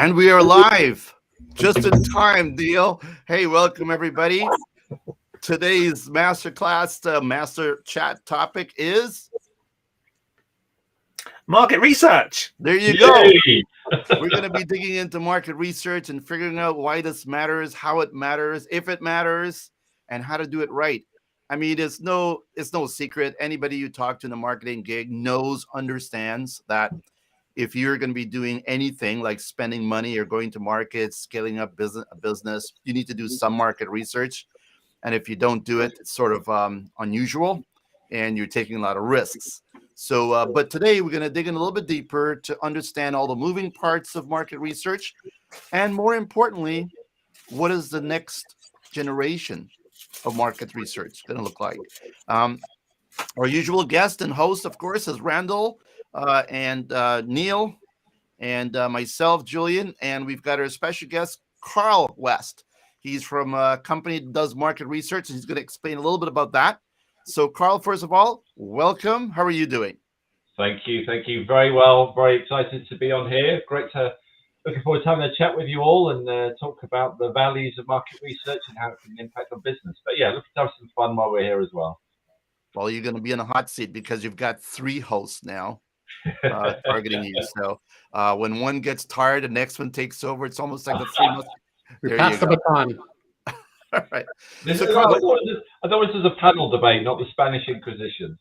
And we are live, just in time, Deal. Hey, welcome everybody. Today's masterclass, master chat topic is market research. there you go. We're going to be digging into market research and figuring out why this matters, how it matters, if it matters, and how to do it right. I mean, it's no secret. Anybody you talk to in the marketing gig knows, understands that if you're going to be doing anything like spending money or going to market, scaling up business, you need to do some market research. And if you don't do it, it's sort of unusual and you're taking a lot of risks. So, but today we're going to dig in a little bit deeper to understand all the moving parts of market research. And more importantly, what is the next generation of market research going to look like? Our usual guest and host, of course, is Randall and Neil and myself, Julian. And we've got our special guest, Carl West. He's from a company that does market research, and he's going to explain a little bit about that. So, Carl, first of all, welcome. How are you doing? Thank you. Thank you. Very well. Very excited to be on here. Looking forward to having a chat with you all and talk about the values of market research and how it can impact on business. But yeah, looking to have some fun while we're here as well. Well, you're going to be in a hot seat because you've got 3 hosts now targeting you. So when one gets tired, the next one takes over. It's almost like the 3 months. We passed the baton. All right. I thought this was a panel debate, not the Spanish Inquisition.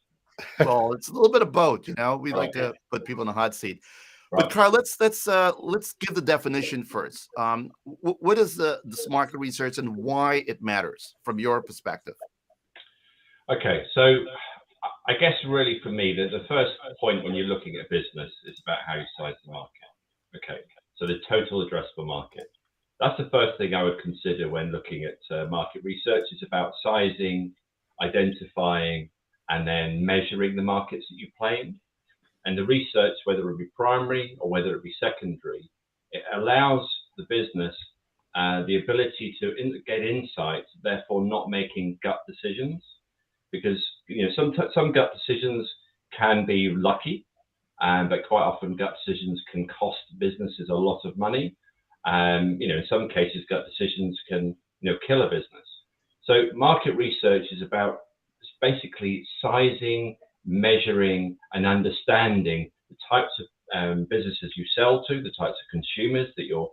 Well, it's a little bit of both, you know. We like to put people in the hot seat. Right. But Carl, let's give the definition first. What is this market research and why it matters from your perspective? Okay, so I guess really for me, the first point when you're looking at business is about how you size the market. Okay, so the total addressable market. That's the first thing I would consider when looking at market research. It's about sizing, identifying, and then measuring the markets that you play in. And the research, whether it be primary or whether it be secondary, it allows the business the ability to get insights, therefore not making gut decisions. Because some gut decisions can be lucky, but quite often gut decisions can cost businesses a lot of money. In some cases, gut decisions can kill a business. So market research is about basically sizing, measuring, and understanding the types of businesses you sell to, the types of consumers that you're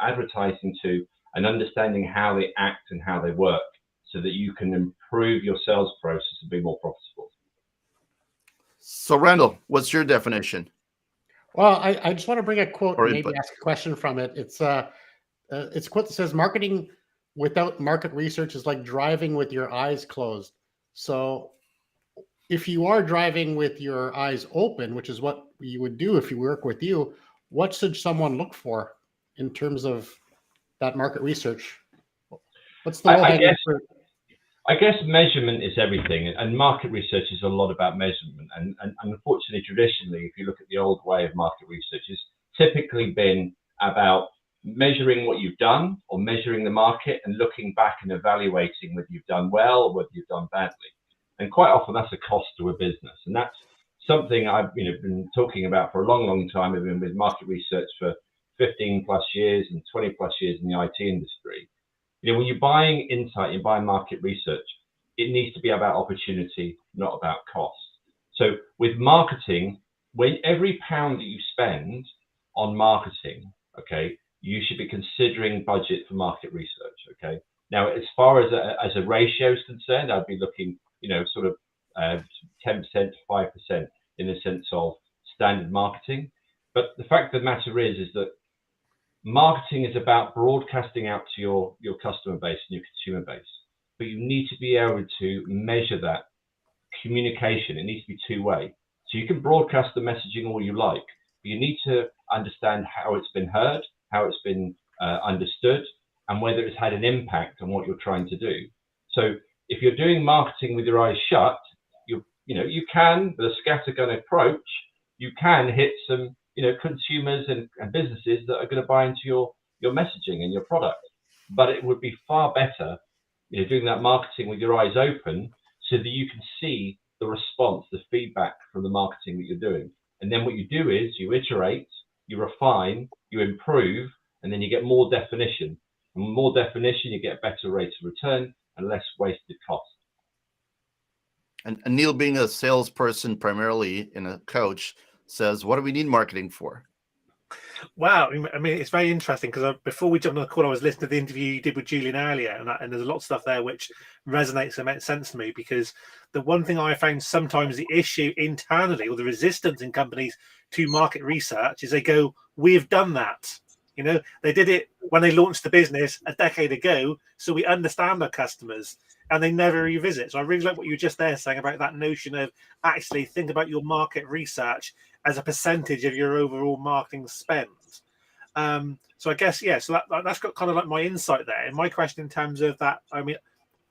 advertising to, and understanding how they act and how they work, so that you can improve your sales process and be more profitable. So, Randall, what's your definition? Well, I just want to bring a quote and maybe ask a question from it. It's a quote that says, "Marketing without market research is like driving with your eyes closed." So if you are driving with your eyes open, which is what you would do if you work with you, what should someone look for in terms of that market research? What's the I guess measurement is everything, and market research is a lot about measurement. And unfortunately, traditionally, if you look at the old way of market research, it's typically been about measuring what you've done or measuring the market and looking back and evaluating whether you've done well or whether you've done badly. And quite often that's a cost to a business. And that's something I've been talking about for a long, long time. I've been with market research for 15 plus years and 20 plus years in the IT industry. When you're buying insight, you're buying market research, it needs to be about opportunity, not about cost. So with marketing, when every pound that you spend on marketing, okay, you should be considering budget for market research, okay? Now, as far as a ratio is concerned, I'd be looking, sort of 10% to 5% in the sense of standard marketing. But the fact of the matter is that marketing is about broadcasting out to your customer base and your consumer base, but you need to be able to measure that communication. It needs to be two-way. So you can broadcast the messaging all you like, but you need to understand how it's been heard, how it's been understood, and whether it's had an impact on what you're trying to do. So if you're doing marketing with your eyes shut, you can, with a scattergun approach, you can hit some consumers and businesses that are going to buy into your messaging and your product. But it would be far better doing that marketing with your eyes open so that you can see the response, the feedback from the marketing that you're doing. And then what you do is you iterate, you refine, you improve, and then you get more definition. And more definition, you get better rates of return and less wasted cost. And Neil, being a salesperson primarily and a coach, says, what do we need marketing for? Wow, I mean, it's very interesting because before we jumped on the call, I was listening to the interview you did with Julian earlier, and there's a lot of stuff there which resonates and makes sense to me. Because the one thing I found sometimes the issue internally, or the resistance in companies to market research, is they go, "We've done that." You know, they did it when they launched the business a decade ago, so we understand our customers, and they never revisit. So I really like what you were just there saying about that notion of actually think about your market research as a percentage of your overall marketing spend. So I guess, yeah, so that's got kind of like my insight there. And my question in terms of that, I mean,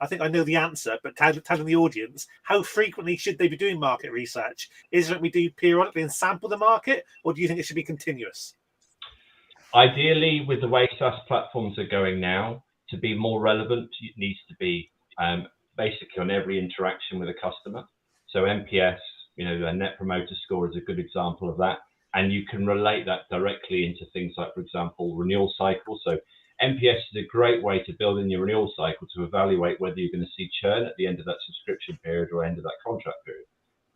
I think I know the answer, but telling the audience, how frequently should they be doing market research? Is it we do periodically and sample the market, or do you think it should be continuous? Ideally, with the way SaaS platforms are going now, to be more relevant, it needs to be basically on every interaction with a customer. So NPS, you know, a Net Promoter Score is a good example of that. And you can relate that directly into things like, for example, renewal cycles. So NPS is a great way to build in your renewal cycle to evaluate whether you're going to see churn at the end of that subscription period or end of that contract period.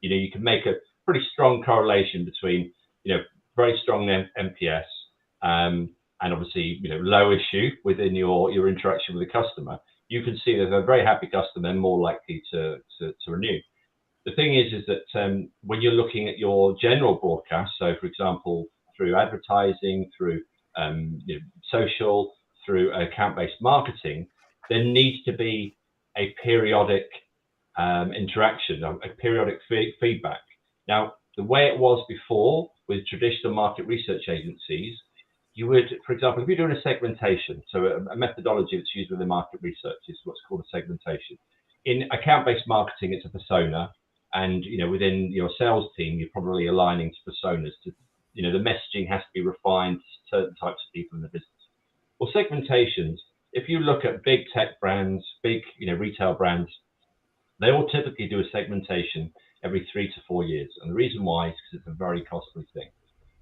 You know, you can make a pretty strong correlation between, you know, very strong NPS and obviously, you know, low issue within your interaction with the customer. You can see that a very happy customer and more likely to renew. The thing is that when you're looking at your general broadcast, so for example, through advertising, through you know, social, through account-based marketing, there needs to be a periodic interaction, a periodic feedback. Now, the way it was before with traditional market research agencies, you would, for example, if you're doing a segmentation, so a methodology that's used within market research is what's called a segmentation. In account-based marketing, it's a persona. And, you know, within your sales team, you're probably aligning to personas to, you know, the messaging has to be refined to certain types of people in the business. Well, segmentations, if you look at big tech brands, big, you know, retail brands, they all typically do a segmentation every 3 to 4 years. And the reason why is because it's a very costly thing.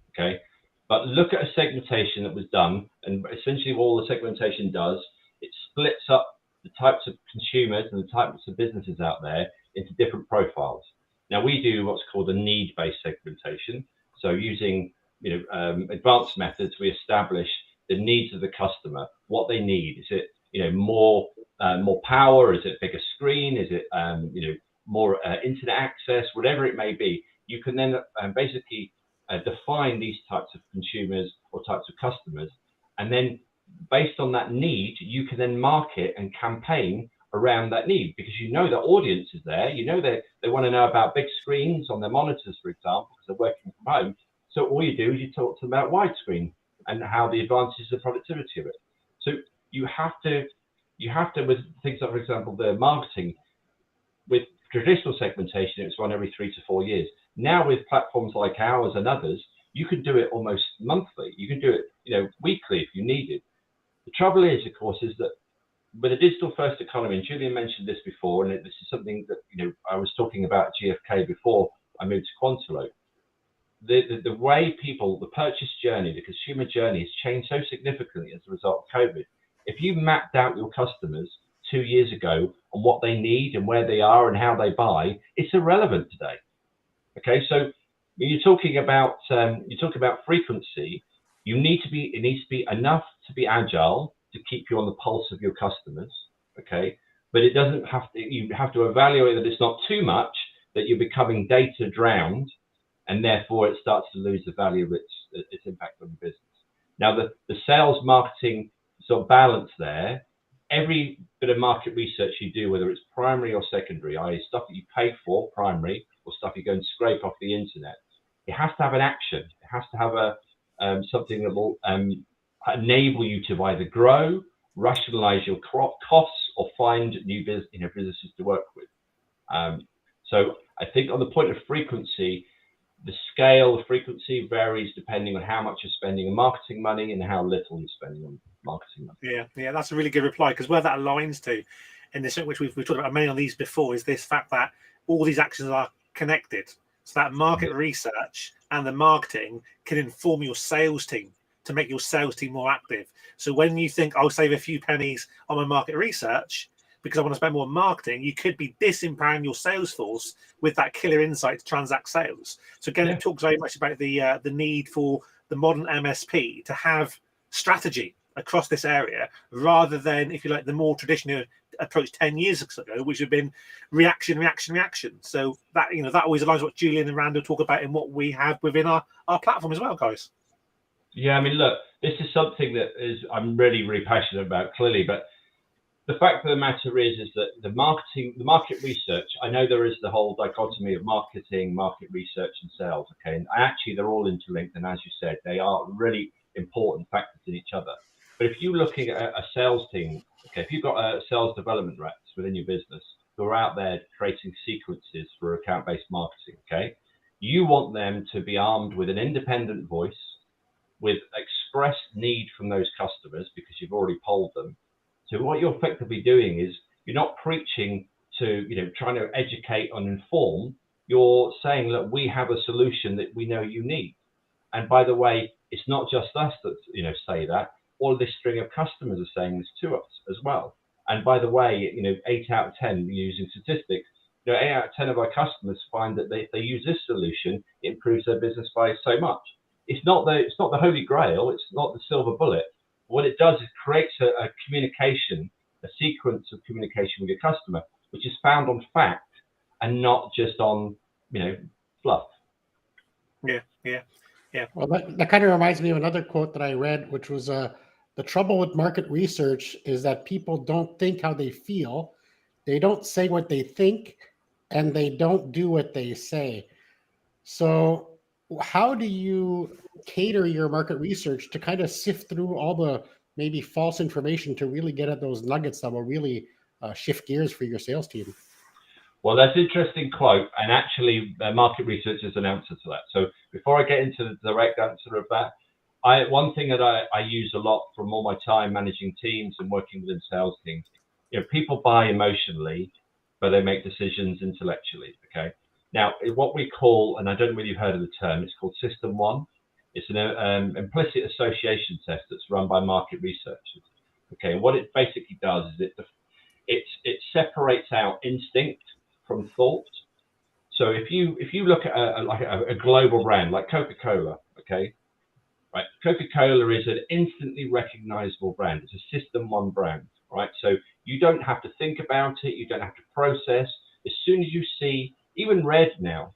Okay. But look at a segmentation that was done. And essentially what all the segmentation does, it splits up the types of consumers and the types of businesses out there into different profiles. Now we do what's called a need-based segmentation. So using, you know, advanced methods, we establish the needs of the customer, what they need. Is it, you know, more power? Is it a bigger screen? Is it, you know, more internet access? Whatever it may be, you can then basically define these types of consumers or types of customers, and then based on that need, you can then market and campaign around that need, because you know the audience is there. You know they want to know about big screens on their monitors, for example, because they're working from home. So all you do is you talk to them about widescreen and how the advantages of productivity of it. So you have to with things like, for example, the marketing, with traditional segmentation, it's run every 3 to 4 years. Now with platforms like ours and others, you can do it almost monthly. You can do it, you know, weekly if you need it. The trouble is, of course, is that with a digital first economy, and Julian mentioned this before, and this is something that, you know, I was talking about at GfK before I moved to Quantilope. The way people, the purchase journey, the consumer journey has changed so significantly as a result of COVID. If you mapped out your customers 2 years ago on what they need and where they are and how they buy, it's irrelevant today. Okay, so when you're talking about frequency, it needs to be enough to be agile to keep you on the pulse of your customers, okay? But it doesn't have to, you have to evaluate that it's not too much, that you're becoming data drowned, and therefore it starts to lose the value of its impact on the business. Now, the sales marketing sort of balance there, every bit of market research you do, whether it's primary or secondary, i.e. stuff that you pay for, primary, or stuff you go and scrape off the internet, it has to have an action. It has to have something that will enable you to either grow, rationalize your costs, or find new businesses to work with. So I think on the point of frequency, the scale of frequency varies depending on how much you're spending on marketing money and how little you're spending on marketing money. Yeah, that's a really good reply, because where that aligns to, in this, which we've talked about many of these before, is this fact that all these actions are connected. So that market research and the marketing can inform your sales team to make your sales team more active. So when you think, I'll save a few pennies on my market research because I want to spend more on marketing, you could be disempowering your sales force with that killer insight to transact sales. So again, it talks very much about the need for the modern MSP to have strategy across this area, rather than, if you like, the more traditional approach 10 years ago, which have been reaction. So that, that always aligns what Julian and Randall talk about and what we have within our platform as well, guys. Yeah, I mean, look, this is something that I'm really, really passionate about, clearly, but the fact of the matter is that the market research, I know there is the whole dichotomy of marketing, market research and sales, okay, and actually they're all interlinked, and as you said, they are really important factors in each other. But if you're looking at a sales team, okay, if you've got a sales development reps within your business who are out there creating sequences for account-based marketing, okay, you want them to be armed with an independent voice, with expressed need from those customers because you've already polled them. So what you're effectively doing is you're not preaching to, trying to educate and inform. You're saying, look, we have a solution that we know you need. And by the way, it's not just us that, say that. All of this string of customers are saying this to us as well. And by the way, 8 out of 10, using statistics, 8 out of 10 of our customers find that if they use this solution, it improves their business by so much. It's not the holy grail. It's not the silver bullet. What it does is creates a communication, a sequence of communication with your customer, which is found on fact and not just on, fluff. Yeah. Well, that kind of reminds me of another quote that I read, which was the trouble with market research is that people don't think how they feel, they don't say what they think, and they don't do what they say. So how do you cater your market research to kind of sift through all the maybe false information to really get at those nuggets that will really shift gears for your sales team? Well, that's an interesting quote, and actually market research is an answer to that. So before I get into the direct answer of that, one thing that I use a lot from all my time managing teams and working within sales teams, people buy emotionally, but they make decisions intellectually, okay? Now, what we call, and I don't really have heard of the term, it's called System 1. It's an implicit association test that's run by market researchers. Okay, and what it basically does is it separates out instinct from thought. So if you look at a global brand like Coca-Cola, okay, right? Coca-Cola is an instantly recognizable brand. It's a System 1 brand, right? So you don't have to think about it. You don't have to process. As soon as you see, even red now,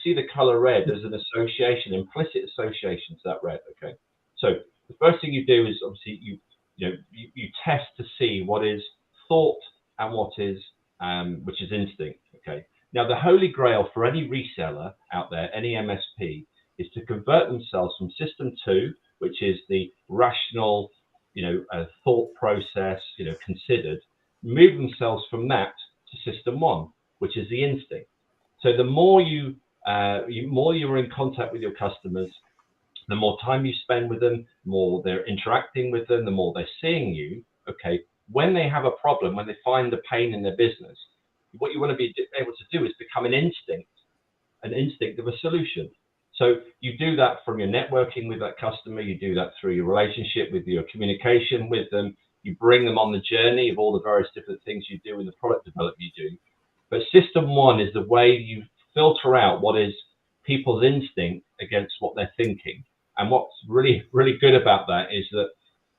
see the color red, there's an association, implicit association to that red, okay? So the first thing you do is obviously you test to see what is thought and what is, which is instinct, okay? Now the holy grail for any reseller out there, any MSP, is to convert themselves from System 2, which is the rational, thought process, considered, move themselves from that to System 1, which is the instinct. So the more you're in contact with your customers, the more time you spend with them, the more they're interacting with them, the more they're seeing you, okay? When they have a problem, when they find the pain in their business, what you want to be able to do is become an instinct of a solution. So you do that from your networking with that customer, you do that through your relationship with your communication with them, you bring them on the journey of all the various different things you do in the product development you do. But System 1 is the way you filter out what is people's instinct against what they're thinking. And what's really, really good about that is that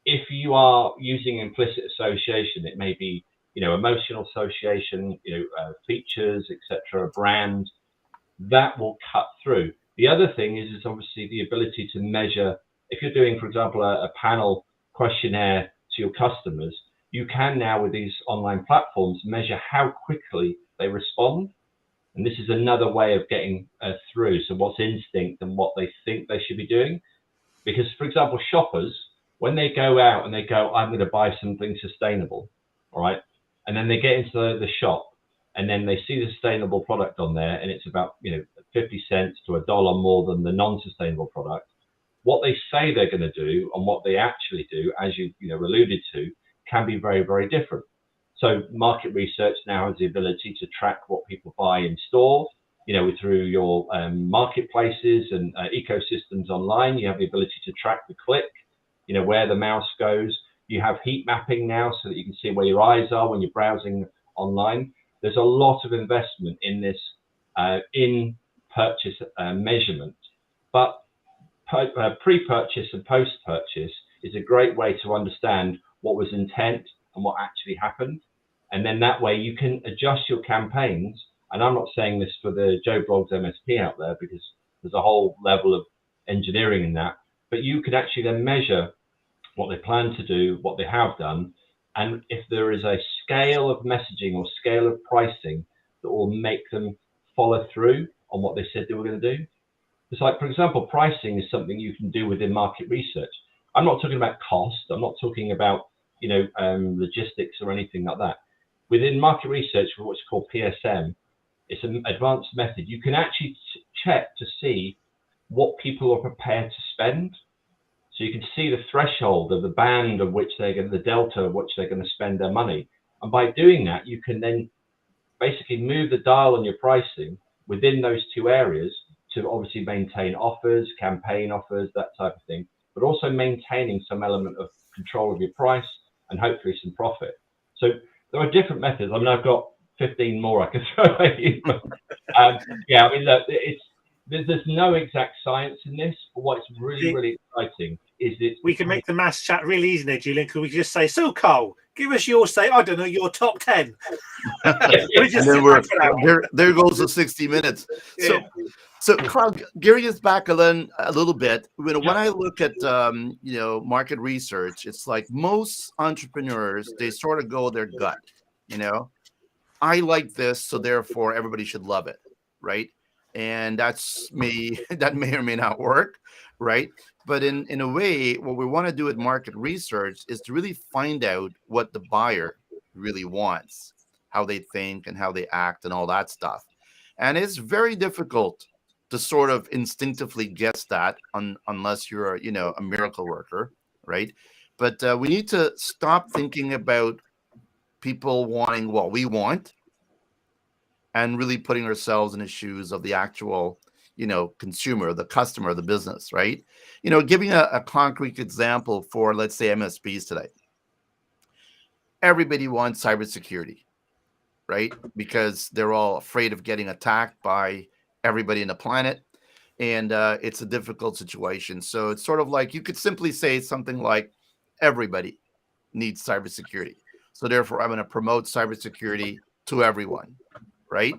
if you are using implicit association, it may be, emotional association, features, etc., brand, that will cut through. The other thing is obviously the ability to measure. If you're doing, for example, a panel questionnaire to your customers, you can now with these online platforms measure how quickly they respond. And this is another way of getting through. So what's instinct and what they think they should be doing. Because, for example, shoppers, when they go out and they go, I'm going to buy something sustainable, all right? And then they get into the shop and then they see the sustainable product on there and it's about, 50 cents to $1 more than the non-sustainable product. What they say they're going to do and what they actually do, as you alluded to, can be very, very different. So market research now has the ability to track what people buy in store, through your marketplaces and ecosystems online. You have the ability to track the click, where the mouse goes. You have heat mapping now so that you can see where your eyes are when you're browsing online. There's a lot of investment in this in-purchase measurement, but pre-purchase and post-purchase is a great way to understand what was intent and what actually happened. And then that way you can adjust your campaigns. And I'm not saying this for the Joe Bloggs MSP out there, because there's a whole level of engineering in that, but you can actually then measure what they plan to do, what they have done, and if there is a scale of messaging or scale of pricing that will make them follow through on what they said they were going to do. It's like, for example, pricing is something you can do within market research. I'm not talking about cost. I'm not talking about, logistics or anything like that. Within market research, for what's called PSM, it's an advanced method. You can actually check to see what people are prepared to spend. So you can see the threshold of the band of which they're going, the delta of which they're going to spend their money. And by doing that, you can then basically move the dial on your pricing within those two areas to obviously maintain offers, campaign offers, that type of thing, but also maintaining some element of control of your price and hopefully some profit. So there are different methods. I mean, I've got 15 more I can throw at you. Look, there's no exact science in this, but what's really exciting is that we can make the MasterChat really easy there, Julian, because we can just say, so Cole, give us your your top 10. And then there goes the 60 minutes. Yeah. So Carl, gearing us back a little bit, when I look at market research, it's like most entrepreneurs, they sort of go their gut, I like this, so therefore everybody should love it, right? And that's me. That may or may not work, right? But in a way, what we want to do with market research is to really find out what the buyer really wants, how they think and how they act and all that stuff. And it's very difficult to sort of instinctively guess that unless you're a miracle worker, right? But we need to stop thinking about people wanting what we want and really putting ourselves in the shoes of the actual consumer, the customer, the business, right? Giving a concrete example for, let's say, MSPs today. Everybody wants cybersecurity, right? Because they're all afraid of getting attacked by everybody in the planet. And it's a difficult situation. So it's sort of like you could simply say something like, everybody needs cybersecurity. So therefore, I'm going to promote cybersecurity to everyone, right?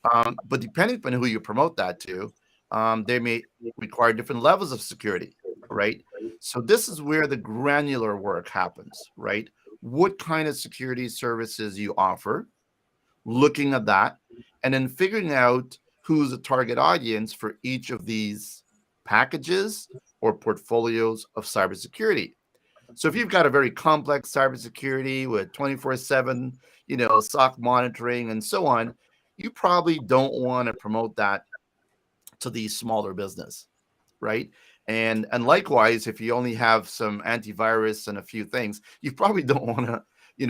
But depending on who you promote that to, they may require different levels of security, right? So this is where the granular work happens, right? What kind of security services you offer, looking at that, and then figuring out who's the target audience for each of these packages or portfolios of cybersecurity. So if you've got a very complex cybersecurity with 24/7, SOC monitoring and so on, you probably don't want to promote that to the smaller business, right? And likewise, if you only have some antivirus and a few things, you probably don't want to,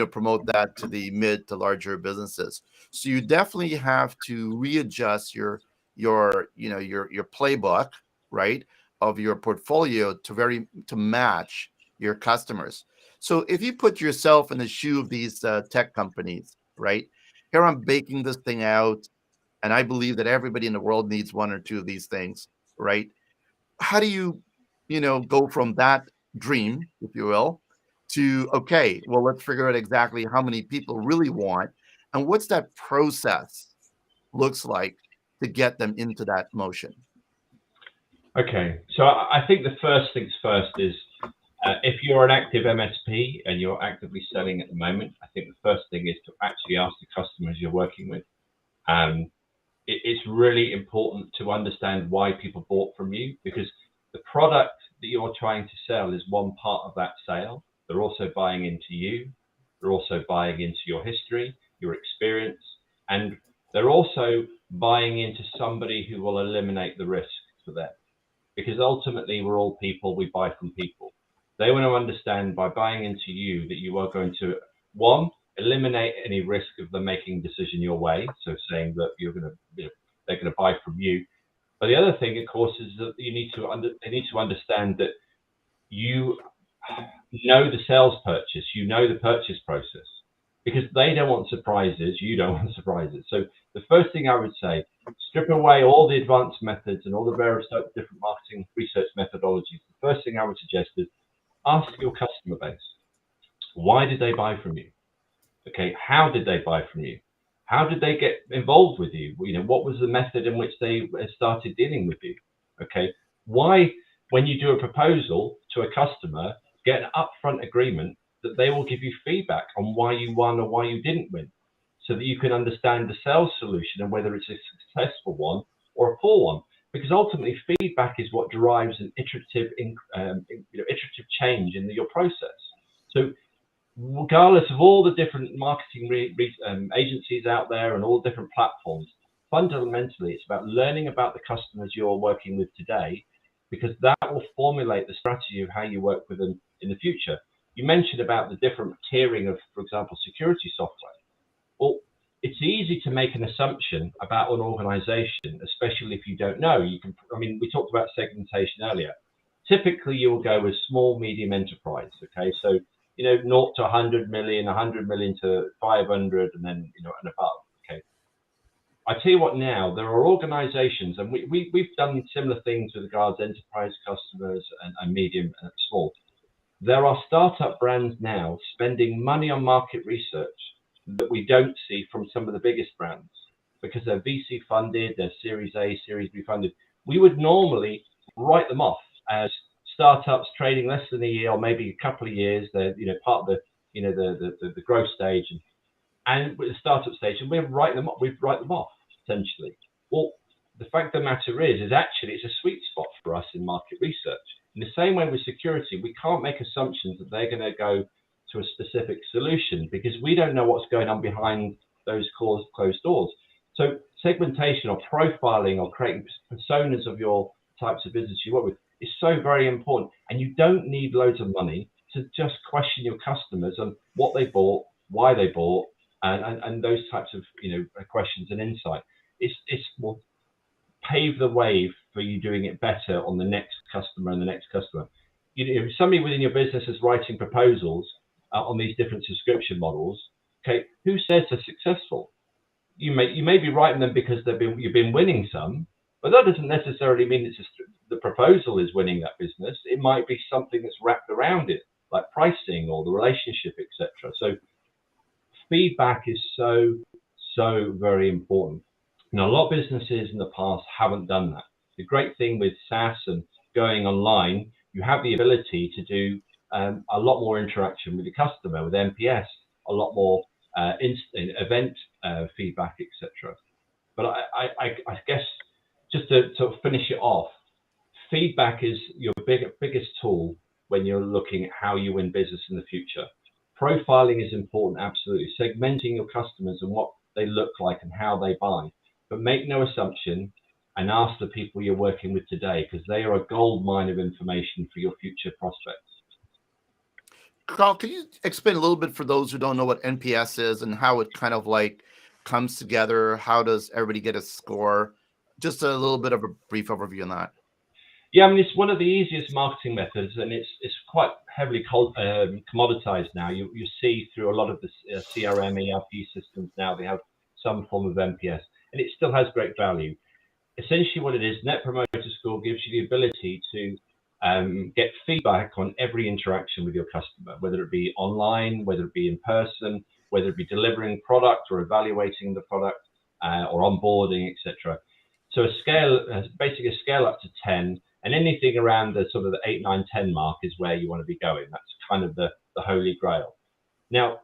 promote that to the mid to larger businesses. So you definitely have to readjust your playbook, right, of your portfolio to match your customers. So if you put yourself in the shoe of these tech companies, right? Here I'm baking this thing out, and I believe that everybody in the world needs one or two of these things, right? How do you, go from that dream, if you will, to, okay, well, let's figure out exactly how many people really want and what's that process looks like to get them into that motion? Okay, so I think the first things first is if you're an active MSP and you're actively selling at the moment, I think the first thing is to actually ask the customers you're working with. It's really important to understand why people bought from you, because the product that you're trying to sell is one part of that sale. They're also buying into you. They're also buying into your history, your experience, and they're also buying into somebody who will eliminate the risk for them. Because ultimately, we're all people, we buy from people. They want to understand by buying into you that you are going to, one, eliminate any risk of them making a decision your way. So saying that they're going to buy from you. But the other thing, of course, is that they need to understand that you know the sales purchase, you know the purchase process, because they don't want surprises, you don't want surprises. So the first thing I would say, strip away all the advanced methods and all the various different marketing research methodologies. The first thing I would suggest is ask your customer base, why did they buy from you? Okay, how did they buy from you? How did they get involved with you? You know, what was the method in which they started dealing with you? Okay, why, when you do a proposal to a customer, get an upfront agreement that they will give you feedback on why you won or why you didn't win, so that you can understand the sales solution and whether it's a successful one or a poor one. Because ultimately, feedback is what drives an iterative change in your process. So regardless of all the different marketing agencies out there and all different platforms, fundamentally, it's about learning about the customers you're working with today, because that will formulate the strategy of how you work with them in the future. You mentioned about the different tiering of, for example, security software. Well, it's easy to make an assumption about an organization, especially if you don't know. You can, I mean, we talked about segmentation earlier. Typically, you will go with small, medium enterprise. Okay, so 0 to 100 million, 100 million to 500, and then and above. Okay, I tell you what. Now there are organisations, and we've done similar things with regards to enterprise customers and medium and small. There are startup brands now spending money on market research that we don't see from some of the biggest brands, because they're VC funded, they're Series A, Series B funded. We would normally write them off as startups trading less than a year or maybe a couple of years. They're part of the growth stage and with the startup stage, and we write them off essentially. Well, the fact of the matter is actually it's a sweet spot for us in market research. In the same way with security, we can't make assumptions that they're going to go to a specific solution, because we don't know what's going on behind those closed doors. So segmentation or profiling or creating personas of your types of business you work with is so very important. And you don't need loads of money to just question your customers on what they bought, why they bought, and those types of questions and insight. It's will pave the way for you doing it better on the next customer and the next customer. If somebody within your business is writing proposals on these different subscription models, okay, who says they're successful? You may be writing them because you've been winning some, but that doesn't necessarily mean it's the proposal is winning that business. It might be something that's wrapped around it, like pricing or the relationship, etc. So feedback is so very important. Now, a lot of businesses in the past haven't done that. The great thing with SaaS and going online, you have the ability to do a lot more interaction with the customer, with MPS, a lot more event feedback, etc. But I guess just to finish it off, feedback is your biggest tool when you're looking at how you win business in the future. Profiling is important, absolutely. Segmenting your customers and what they look like and how they buy. But make no assumption and ask the people you're working with today, because they are a gold mine of information for your future prospects. Carl, can you explain a little bit for those who don't know what NPS is and how it kind of like comes together? How does everybody get a score? Just a little bit of a brief overview on that. Yeah, I mean, it's one of the easiest marketing methods, and it's quite heavily commoditized now. You see through a lot of the CRM, ERP systems now, they have some form of NPS, and it still has great value. Essentially what it is, Net Promoter Score gives you the ability to get feedback on every interaction with your customer, whether it be online, whether it be in person, whether it be delivering product or evaluating the product or onboarding, etc. So basically a scale up to 10, and anything around the sort of the 8, 9, 10 mark is where you want to be going. That's kind of the holy grail. Now,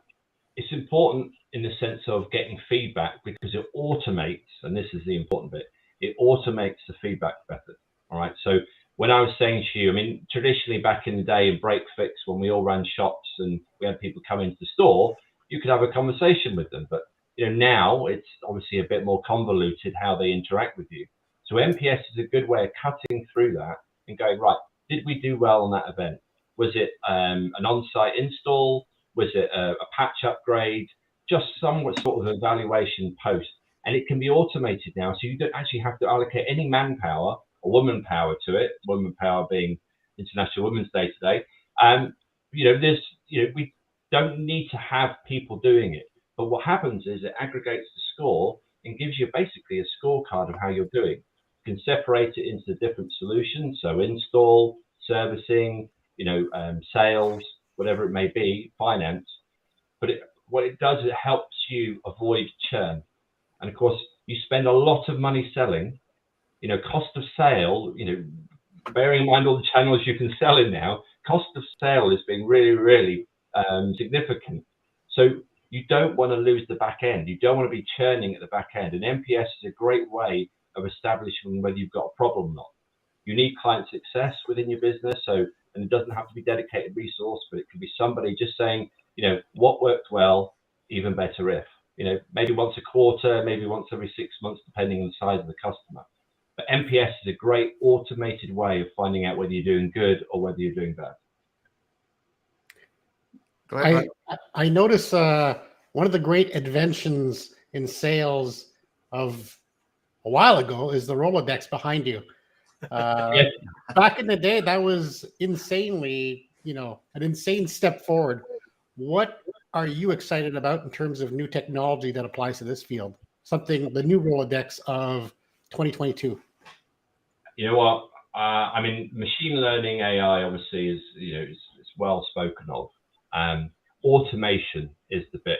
it's important in the sense of getting feedback, because it automates, and this is the important bit, it automates the feedback method. All right. So when I was saying to you, I mean, traditionally back in the day in break fix, when we all ran shops and we had people come into the store, you could have a conversation with them. But now it's obviously a bit more convoluted how they interact with you. So NPS is a good way of cutting through that and going, right, did we do well on that event? Was it an on-site install? Was it a patch upgrade? Just some sort of evaluation post. and it can be automated now, so you don't actually have to allocate any manpower or woman power to it. Woman power being International Women's Day today. We don't need to have people doing it. But what happens is it aggregates the score and gives you basically a scorecard of how you're doing. You can separate it into different solutions, so install, servicing, sales, whatever it may be, finance. But what it does is it helps you avoid churn. And of course, you spend a lot of money selling. Cost of sale, bearing in mind all the channels you can sell in now, cost of sale has been really, really significant. So you don't want to lose the back end. You don't want to be churning at the back end. And NPS is a great way of establishing whether you've got a problem or not. You need client success within your business. And it doesn't have to be dedicated resource, but it could be somebody just saying, what worked well, even better if, maybe once a quarter, maybe once every 6 months, depending on the size of the customer. But NPS is a great automated way of finding out whether you're doing good or whether you're doing bad. Go ahead. I notice one of the great inventions in sales of a while ago is the Rolodex behind you. Yes. Back in the day, that was insanely, an insane step forward. What are you excited about in terms of new technology that applies to this field? The new Rolodex of 2022. You know what? Machine learning AI obviously is well spoken of. Automation is the bit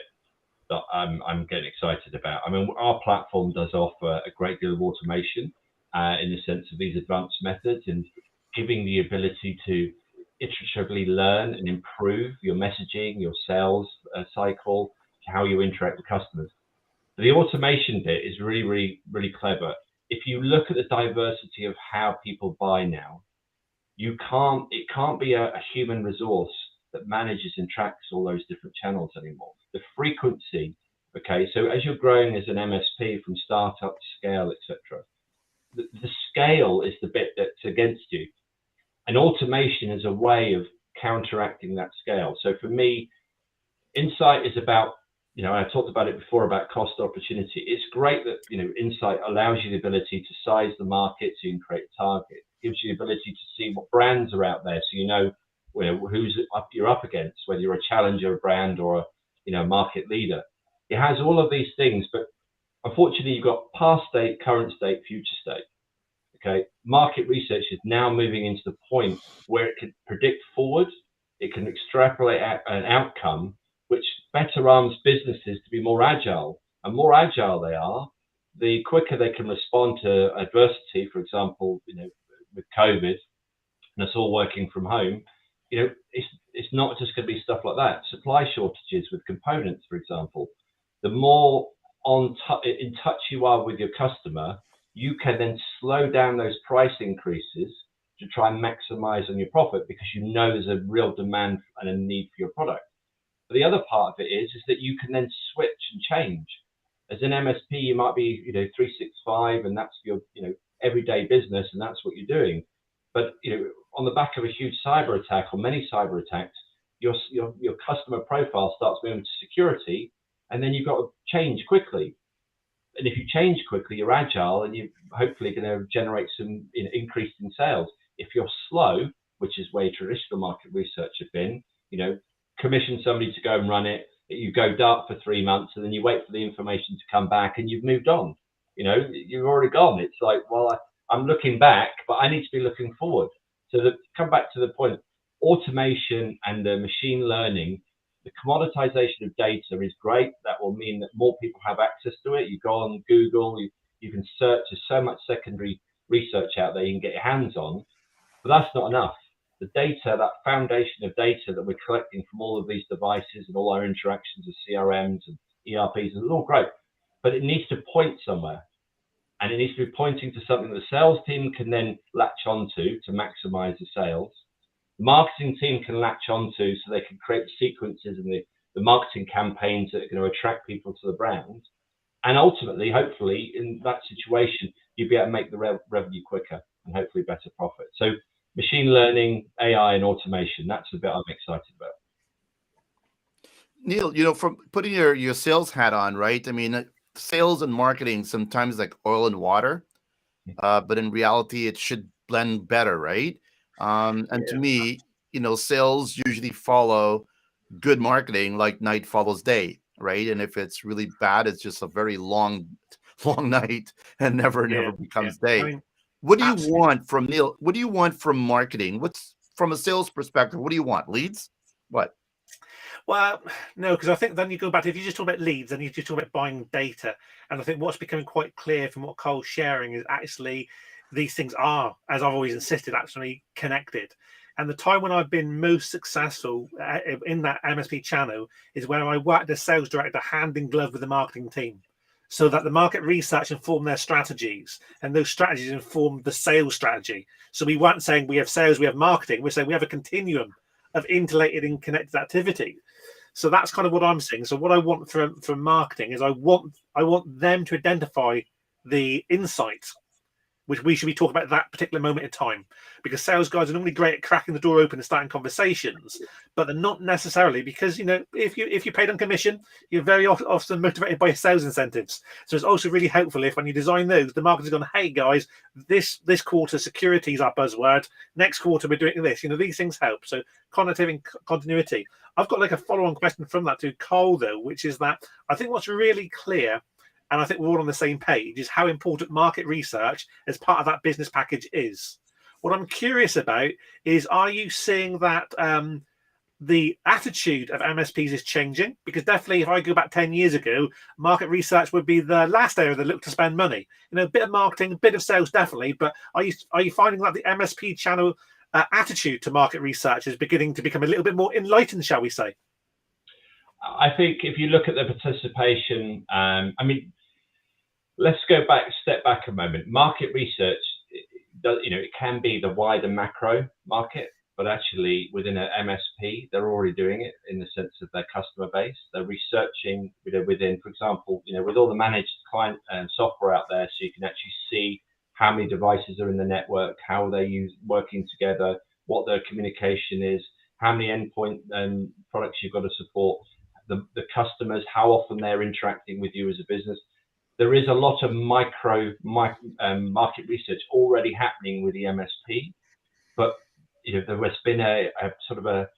that I'm getting excited about. Our platform does offer a great deal of automation in the sense of these advanced methods and giving the ability to iteratively learn and improve your messaging, your sales cycle, how you interact with customers. The automation bit is really, really, really clever. If you look at the diversity of how people buy now, it can't be a human resource that manages and tracks all those different channels anymore. The frequency, so as you're growing as an MSP from startup to scale, etc., the scale is the bit that's against you. And automation is a way of counteracting that scale. So for me, Insight is about, I talked about it before about cost opportunity. It's great that, Insight allows you the ability to size the market so you can create a target. It gives you the ability to see what brands are out there so who's you're up against, whether you're a challenger brand or a market leader. It has all of these things, but unfortunately you've got past state, current state, future state. Market research is now moving into the point where it can predict forward, it can extrapolate an outcome, which better arms businesses to be more agile. And more agile they are, the quicker they can respond to adversity. For example, with COVID and us all working from home, it's not just going to be stuff like that. Supply shortages with components, for example. The more in touch you are with your customer, you can then slow down those price increases to try and maximize on your profit because there's a real demand and a need for your product. But the other part of it is that you can then switch and change. As an MSP, you might be 365 and that's your everyday business and that's what you're doing. But on the back of a huge cyber attack or many cyber attacks, your customer profile starts moving to security, and then you've got to change quickly. And if you change quickly, you're agile and you're hopefully going to generate some increase in sales. If you're slow, which is where traditional market research have been, commission somebody to go and run it, you go dark for 3 months and then you wait for the information to come back and you've moved on. You've already gone. It's like, well, I'm looking back, but I need to be looking forward. So come back to the point, automation and machine learning, the commoditization of data is great. That will mean that more people have access to it. You go on Google, you can search. There's so much secondary research out there you can get your hands on, but that's not enough. The data, that foundation of data that we're collecting from all of these devices and all our interactions with CRMs and ERPs is all great, but it needs to point somewhere. And it needs to be pointing to something the sales team can then latch onto to maximize the sales. The marketing team can latch onto so they can create the sequences and the marketing campaigns that are going to attract people to the brand. And ultimately, hopefully, in that situation, you'll be able to make the revenue quicker and hopefully better profit. So machine learning, AI, and automation, that's the bit I'm excited about. Neil, from putting your sales hat on, right? sales and marketing sometimes like oil and water, but in reality, it should blend better, right? And to me, sales usually follow good marketing like night follows day, right? And if it's really bad, it's just a very long night and never becomes day. I mean, what do you want from Neil? What do you want from marketing? What's from a sales perspective? What do you want? Leads? What? Well, no, because I think then you go back to, if you just talk about leads, then you just talk about buying data. And I think what's becoming quite clear from what Cole's sharing is actually these things are, as I've always insisted, actually connected. And the time when I've been most successful in that MSP channel is when I worked as sales director hand in glove with the marketing team, so that the market research informed their strategies, and those strategies informed the sales strategy. So we weren't saying we have sales, we have marketing. We're saying we have a continuum of interrelated and connected activity. So that's kind of what I'm saying. So what I want from marketing is I want them to identify the insights which we should be talking about at that particular moment in time, because sales guys are normally great at cracking the door open and starting conversations, but they're not necessarily, because if you're paid on commission, you're very often motivated by sales incentives. So it's also really helpful if, when you design those, the marketer's gone, hey guys, this quarter security is our buzzword, next quarter we're doing this. These things help. So continuity. I've got like a follow-on question from that to Cole though, which is that I think what's really clear, and I think we're all on the same page, is how important market research as part of that business package is. What I'm curious about is, are you seeing that the attitude of MSPs is changing? Because definitely, if I go back 10 years ago, market research would be the last area that looked to spend money. A bit of marketing, a bit of sales, definitely. But are you finding that the MSP channel attitude to market research is beginning to become a little bit more enlightened, shall we say? I think if you look at the participation, let's step back a moment. Market research, it can be the wider macro market, but actually within an MSP, they're already doing it in the sense of their customer base. They're researching within, for example, with all the managed client software out there, so you can actually see how many devices are in the network, how they're working together, what their communication is, how many endpoint products you've got to support, the customers, how often they're interacting with you as a business. There is a lot of market research already happening with the MSP, but there has been a sort of a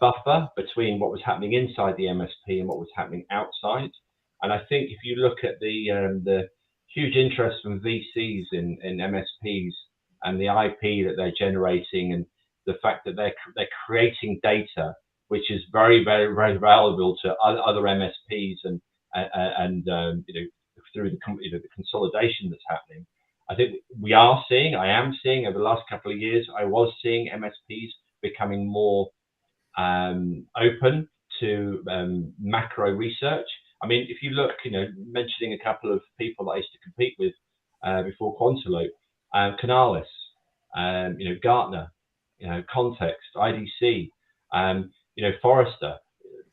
buffer between what was happening inside the MSP and what was happening outside. And I think if you look at the huge interest from VCs in MSPs and the IP that they're generating, and the fact that they're creating data which is very, very, very valuable to other MSPs and through the consolidation that's happening. I think I am seeing over the last couple of years, I was seeing MSPs becoming more open to macro research. If you look, mentioning a couple of people that I used to compete with before Quantilope, Canalis, Gartner, Context, IDC, Forrester,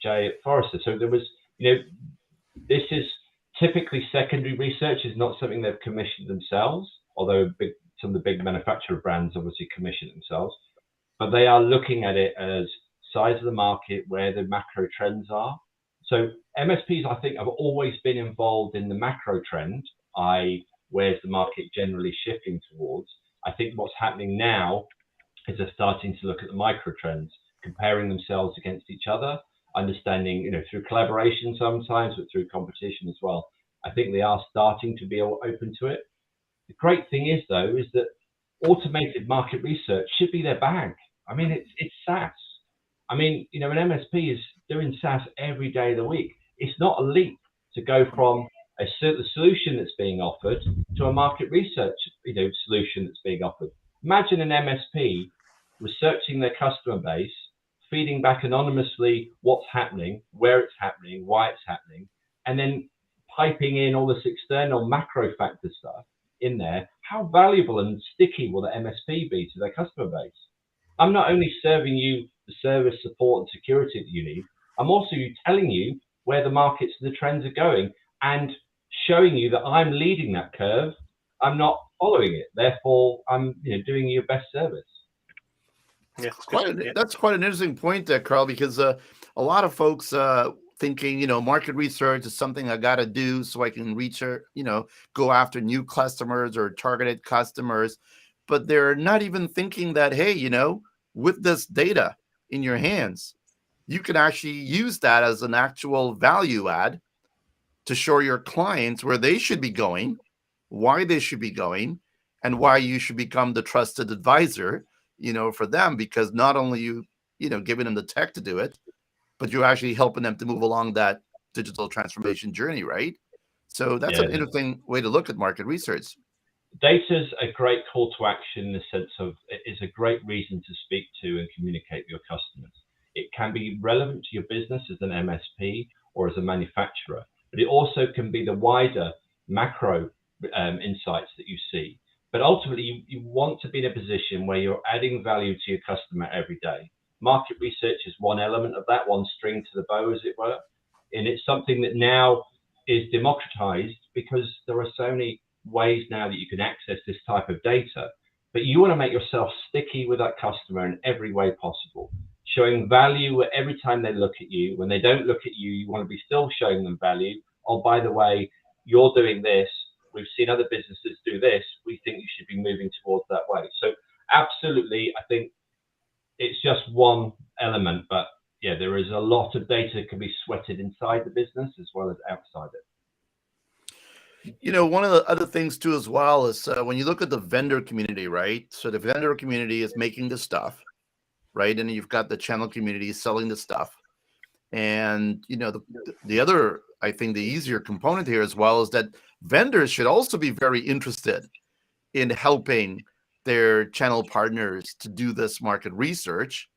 Jay at Forrester. So there was, this is typically secondary research, is not something they've commissioned themselves, although some of the big manufacturer brands obviously commission themselves, but they are looking at it as size of the market, where the macro trends are. So MSPs, I think, have always been involved in the macro trend, i.e. where's the market generally shifting towards. I think what's happening now is they're starting to look at the micro trends, comparing themselves against each other, understanding, through collaboration sometimes, but through competition as well. I think they are starting to be open to it. The great thing is, though, is that automated market research should be their bag. It's SaaS. An MSP is doing SaaS every day of the week. It's not a leap to go from a solution that's being offered to a market research, solution that's being offered. Imagine an MSP researching their customer base, feeding back anonymously what's happening, where it's happening, why it's happening, and then piping in all this external macro factor stuff in there. How valuable and sticky will the MSP be to their customer base? I'm not only serving you the service, support, and security that you need, I'm also telling you where the markets and the trends are going, and showing you that I'm leading that curve. I'm not following it. Therefore, I'm doing you your best service. That's quite an interesting point there, Carl, because a lot of folks thinking, market research is something I got to do so I can reach, go after new customers or targeted customers. But they're not even thinking that, hey, with this data in your hands, you can actually use that as an actual value add to show your clients where they should be going, why they should be going, and why you should become the trusted advisor, for them, because not only giving them the tech to do it, but you're actually helping them to move along that digital transformation journey, right? So that's an interesting way to look at market research. Data's a great call to action in the sense of it is a great reason to speak to and communicate with your customers. It can be relevant to your business as an MSP or as a manufacturer, but it also can be the wider macro insights that you see. But ultimately, you want to be in a position where you're adding value to your customer every day. Market research is one element of that, one string to the bow, as it were. And it's something that now is democratized because there are so many ways now that you can access this type of data. But you want to make yourself sticky with that customer in every way possible, showing value every time they look at you. When they don't look at you, you want to be still showing them value. Oh, by the way, you're doing this. We've seen other businesses do this. We think you should be moving towards that way. So absolutely, I think it's just one element, but yeah, there is a lot of data that can be sweated inside the business as well as outside it. One of the other things too as well is when you look at the vendor community, right? So the vendor community is making the stuff, right? And you've got the channel community selling the stuff. And, the other, I think the easier component here as well is that vendors should also be very interested in helping their channel partners to do this market research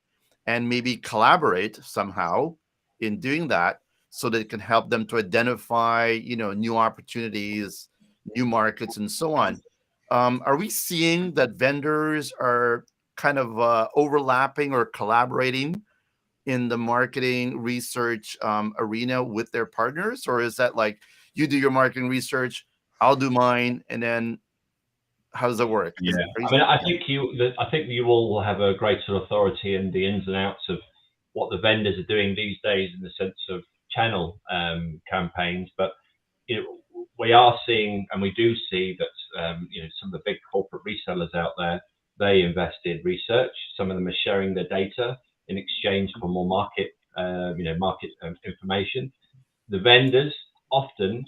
and maybe collaborate somehow in doing that so that it can help them to identify, new opportunities, new markets, and so on. Are we seeing that vendors are kind of overlapping or collaborating in the marketing research arena with their partners? Or is that like you do your marketing research, I'll do mine, and then how does it work? Yeah, I think you all will have a greater authority in the ins and outs of what the vendors are doing these days in the sense of channel campaigns. But we are seeing, and we do see that some of the big corporate resellers out there, they invest in research. Some of them are sharing their data in exchange for more market information. The vendors often,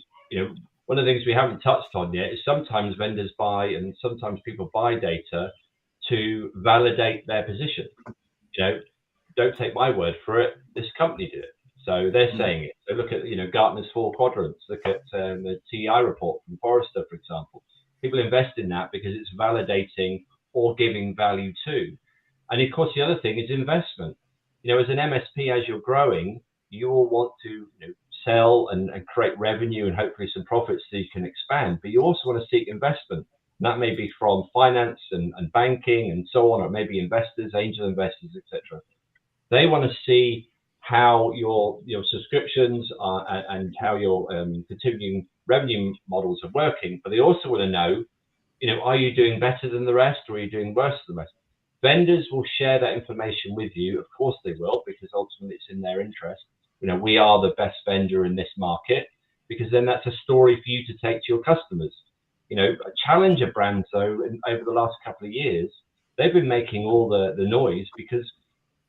one of the things we haven't touched on yet is sometimes vendors buy and sometimes people buy data to validate their position. Don't take my word for it. This company did it. So they're saying it. So look at, Gartner's 4 quadrants. Look at the TEI report from Forrester, for example. People invest in that because it's validating or giving value to. And of course, the other thing is investment. As an MSP, as you're growing, you will want to sell and create revenue and hopefully some profits so you can expand. But you also want to seek investment. And that may be from finance and banking and so on, or maybe investors, angel investors, etc. They want to see how your subscriptions are and how your continuing revenue models are working. But they also want to know, are you doing better than the rest or are you doing worse than the rest? Vendors will share that information with you. Of course they will, because ultimately it's in their interest. We are the best vendor in this market, because then that's a story for you to take to your customers. Challenger brands, though, over the last couple of years, they've been making all the noise because,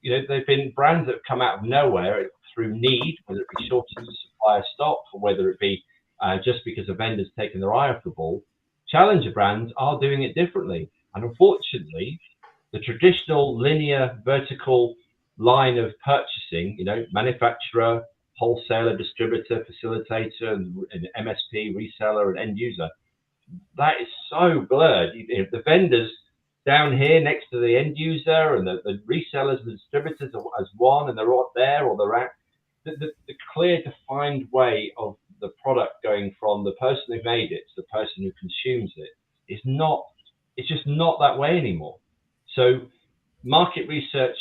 they've been brands that have come out of nowhere through need, whether it be shortage of supply of stock or whether it be just because a vendor's taken their eye off the ball. Challenger brands are doing it differently. And unfortunately, the traditional linear vertical line of purchasing, manufacturer, wholesaler, distributor, facilitator, and MSP, reseller, and end user, that is so blurred. The vendors down here next to the end user and the resellers and the distributors as one, and they're all there or they're out. The clear defined way of the product going from the person who made it to the person who consumes it is not, it's just not that way anymore. So market research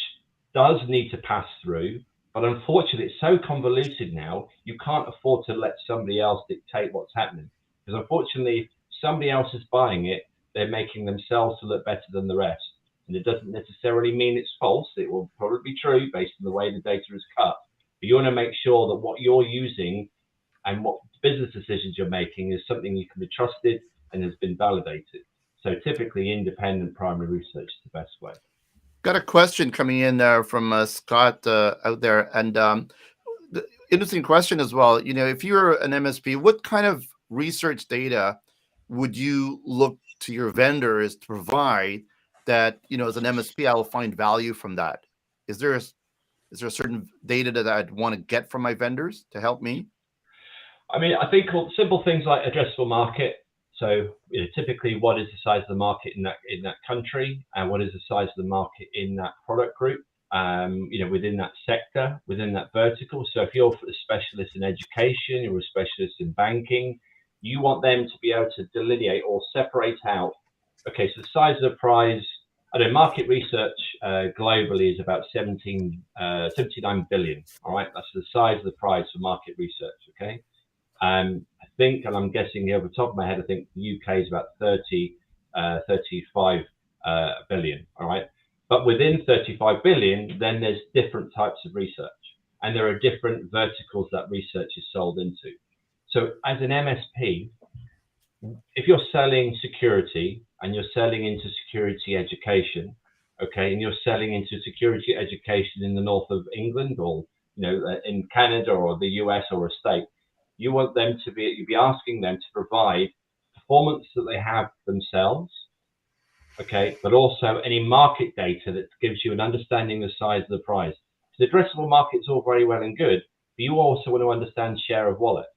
does need to pass through, but unfortunately it's so convoluted now, you can't afford to let somebody else dictate what's happening. Because unfortunately, if somebody else is buying it, they're making themselves to look better than the rest. And it doesn't necessarily mean it's false. It will probably be true based on the way the data is cut, but you want to make sure that what you're using and what business decisions you're making is something you can be trusted and has been validated. So typically independent primary research is the best way. Got a question coming in from Scott out there, and the interesting question as well. You know, if you're an MSP, what kind of research data would you look to your vendors to provide that, you know, as an MSP, I will find value from that? Is there a certain data that I'd want to get from my vendors to help me? I mean, I think simple things like addressable market. So, you know, typically, what is the size of the market in that country, and what is the size of the market in that product group? You know, within that sector, within that vertical. So, if you're a specialist in education, you're a specialist in banking, you want them to be able to delineate or separate out. Okay, so the size of the prize. I know market research globally is about 79 billion. All right, that's the size of the prize for market research. Okay. I think, and I'm guessing here off the top of my head, I think the UK is about 35 billion. All right. But within 35 billion, then there's different types of research, and there are different verticals that research is sold into. So as an MSP, if you're selling security and you're selling into security education, okay, and you're selling into security education in the north of England, or, you know, in Canada or the US or a state, you want them to you'd be asking them to provide performance that they have themselves, okay, but also any market data that gives you an understanding of the size of the prize. So the addressable market's all very well and good, but you also want to understand share of wallet,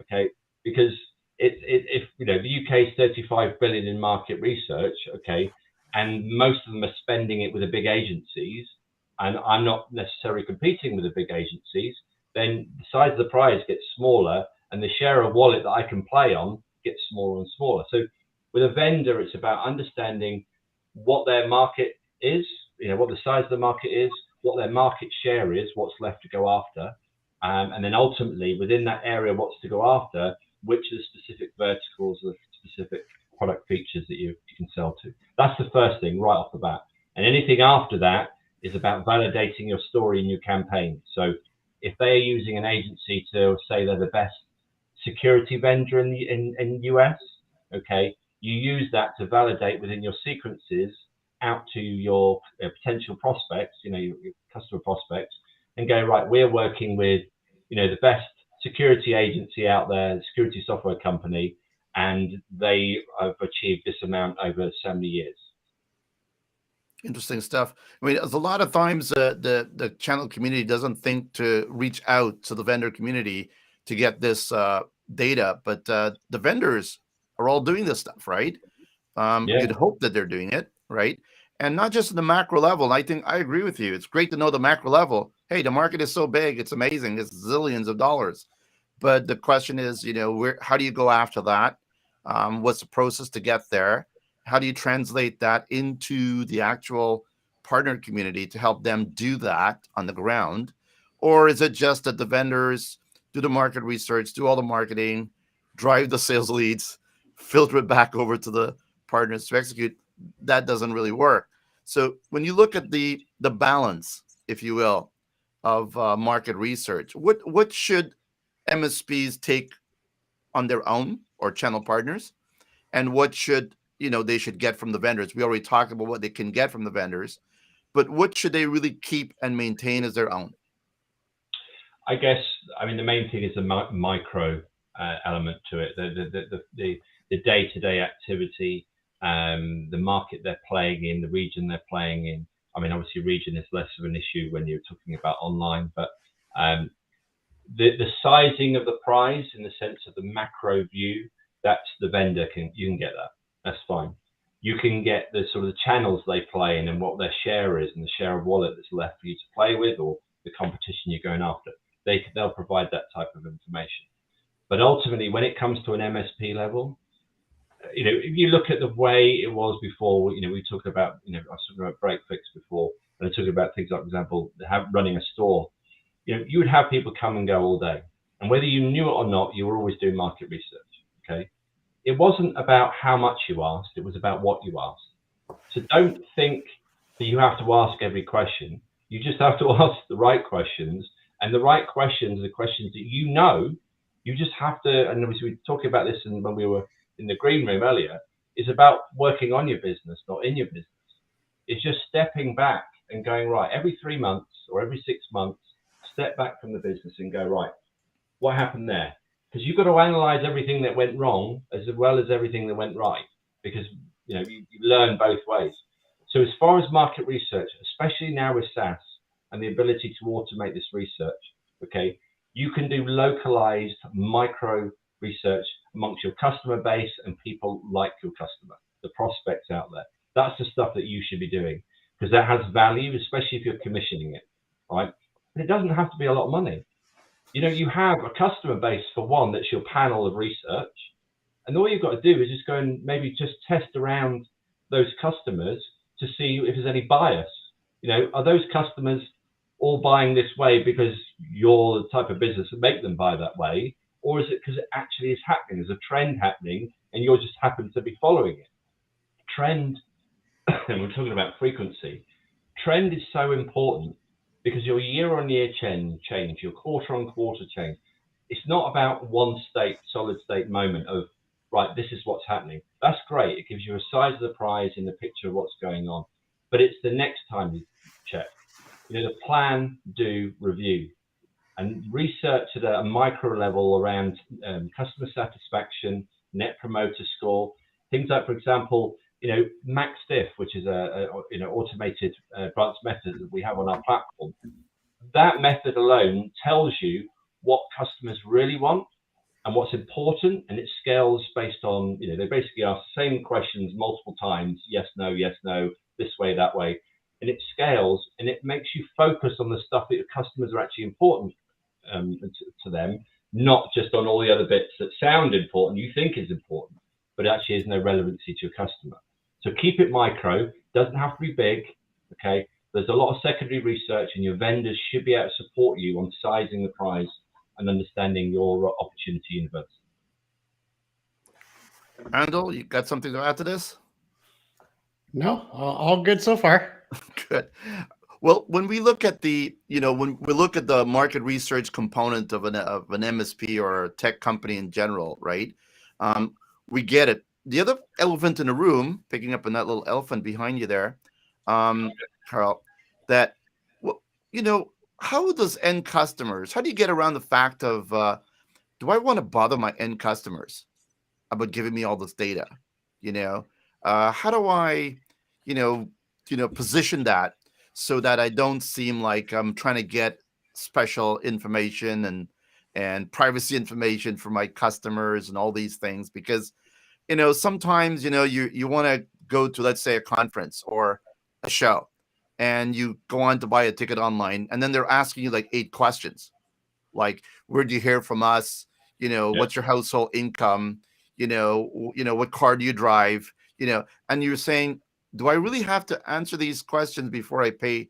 okay, because if you know the UK is 35 billion in market research, okay, and most of them are spending it with the big agencies, and I'm not necessarily competing with the big agencies, then the size of the prize gets smaller, and the share of wallet that I can play on gets smaller and smaller. So with a vendor, it's about understanding what their market is, you know, what the size of the market is, what their market share is, what's left to go after, and then ultimately within that area, what's to go after, which are the specific verticals or specific product features that you can sell to. That's the first thing right off the bat. And anything after that is about validating your story and your campaign. So if they're using an agency to say they're the best security vendor in the US, okay, you use that to validate within your sequences out to your potential prospects, you know, your customer prospects, and go, right, we're working with, you know, the best security agency out there, security software company, and they have achieved this amount over so many years. Interesting stuff. I mean, there's a lot of times the channel community doesn't think to reach out to the vendor community to get this data, but the vendors are all doing this stuff, right? Yeah. You'd hope that they're doing it, right? And not just in the macro level. I think I agree with you. It's great to know the macro level. Hey, the market is so big, it's amazing. It's zillions of dollars. But the question is, you know, how do you go after that? What's the process to get there? How do you translate that into the actual partner community to help them do that on the ground? Or is it just that the vendors do the market research, do all the marketing, drive the sales leads, filter it back over to the partners to execute? That doesn't really work. So when you look at the balance, if you will, of market research, what should MSPs take on their own or channel partners, and what should, you know, they should get from the vendors? We already talked about what they can get from the vendors, but what should they really keep and maintain as their own? I guess, I mean, the main thing is the micro element to it, the day-to-day activity, the market they're playing in, the region they're playing in. I mean, obviously region is less of an issue when you're talking about online, but the sizing of the prize in the sense of the macro view, that's the vendor you can get that. That's fine. You can get the sort of the channels they play in and what their share is and the share of wallet that's left for you to play with, or the competition you're going after. They'll provide that type of information. But ultimately, when it comes to an MSP level, you know, if you look at the way it was before, you know, we talked about, you know, I was talking about break fix before, and I talked about things like, for example, running a store. You know, you would have people come and go all day, and whether you knew it or not, you were always doing market research. Okay, it wasn't about how much you asked; it was about what you asked. So don't think that you have to ask every question. You just have to ask the right questions And the right questions are the questions that you just have to, and obviously we were talking about this when we were in the green room earlier, is about working on your business, not in your business. It's just stepping back and going, right, every 3 months or every 6 months, step back from the business and go, right, what happened there? Because you've got to analyze everything that went wrong as well as everything that went right, because you learn both ways. So as far as market research, especially now with SaaS and the ability to automate this research, okay, you can do localized micro research amongst your customer base and people like your customer, the prospects out there. That's the stuff that you should be doing, because that has value, especially if you're commissioning it, right? But it doesn't have to be a lot of money. You have a customer base, for one, that's your panel of research. And all you've got to do is just go and maybe just test around those customers to see if there's any bias. Are those customers all buying this way because you're the type of business that make them buy that way? Or is it because it actually is happening? There's a trend happening and you just happen to be following it. Trend, and we're talking about frequency. Trend is so important because your year-on-year change, your quarter-on-quarter change, it's not about one solid state moment of, right, this is what's happening. That's great. It gives you a size of the prize in the picture of what's going on. But it's the next time you check. The plan, do, review. And research at a micro level around customer satisfaction, net promoter score, things like, for example, MaxDiff, which is a automated advanced method that we have on our platform. That method alone tells you what customers really want and what's important, and it scales based on, they basically ask the same questions multiple times, yes, no, this way, that way, and it scales, and it makes you focus on the stuff that your customers are actually important to them, not just on all the other bits that sound important, you think is important, but actually has no relevancy to your customer. So keep it micro, doesn't have to be big, okay? There's a lot of secondary research, and your vendors should be able to support you on sizing the prize and understanding your opportunity universe. Randall, you got something to add to this? No, all good so far. Good. Well, when we look at the market research component of an MSP or a tech company in general, right? We get it. The other elephant in the room, picking up on that little elephant behind you there, Carl, that, how does end customers, how do you get around the fact of, do I want to bother my end customers about giving me all this data? How do I, position that so that I don't seem like I'm trying to get special information and privacy information for my customers and all these things? Because, sometimes, you want to go to, let's say, a conference or a show, and you go on to buy a ticket online, and then they're asking you like 8 questions. Like, where do you hear from us? What's your household income? What car do you drive? And you're saying, do I really have to answer these questions before I pay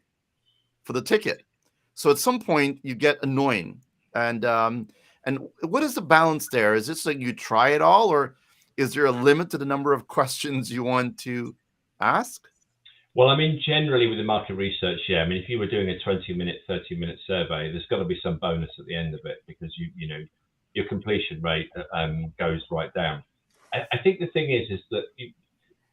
for the ticket? So at some point you get annoying. And what is the balance there? Is this like you try it all, or is there a limit to the number of questions you want to ask? Well, I mean, generally with the market research, yeah. I mean, if you were doing a 20-minute, 30-minute survey, there's got to be some bonus at the end of it, because your completion rate goes right down. I think the thing is that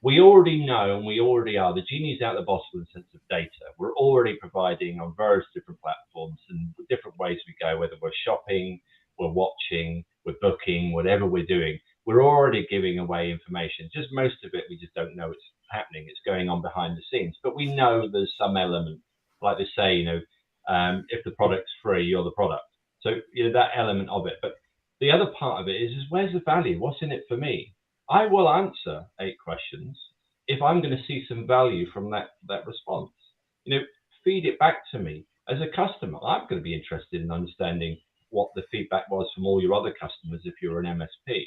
we already know, and we already are, the genie's out the bottle in the sense of data. We're already providing on various different platforms and different ways we go, whether we're shopping, we're watching, we're booking, whatever we're doing, we're already giving away information. Just most of it, we just don't know it's happening. It's going on behind the scenes, but we know there's some element, like they say, if the product's free, you're the product. So, that element of it. But the other part of it is where's the value? What's in it for me? I will answer 8 questions if I'm going to see some value from that response. Feed it back to me as a customer. I'm going to be interested in understanding what the feedback was from all your other customers if you're an MSP.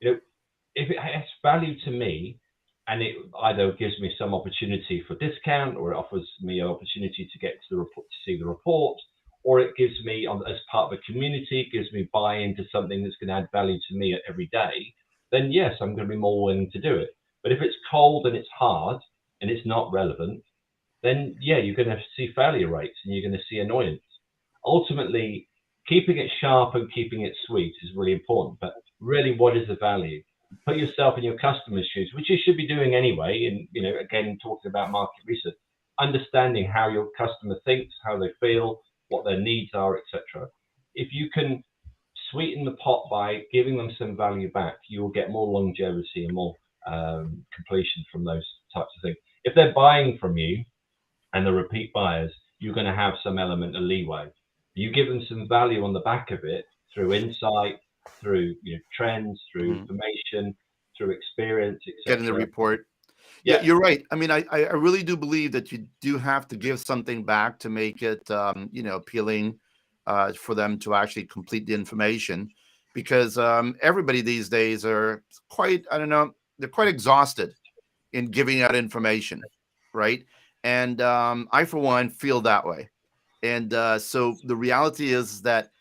If it has value to me, and it either gives me some opportunity for discount, or it offers me an opportunity to get to the report, to see the report, or it gives me, as part of a community, it gives me buy-in to something that's going to add value to me every day, then yes, I'm going to be more willing to do it. But if it's cold and it's hard and it's not relevant, then yeah, you're going to see failure rates and you're going to see annoyance. ultimately keeping it sharp and keeping it sweet is really important. But really, what is the value? Put yourself in your customer's shoes, which you should be doing anyway. And, you know, again, talking about market research, understanding how your customer thinks, how they feel, what their needs are, etc. If you can sweeten the pot by giving them some value back, you will get more longevity and more completion from those types of things. If they're buying from you and they're repeat buyers, you're going to have some element of leeway. You give them some value on the back of it through insight, through, you know, trends, through information, through experience, etc. Getting the report. Yeah, you're right. I mean, I really do believe that you do have to give something back to make it, you know, appealing for them to actually complete the information, because everybody these days are quite, I don't know, they're quite exhausted in giving out information, right? And I, for one, feel that way. And so the reality is that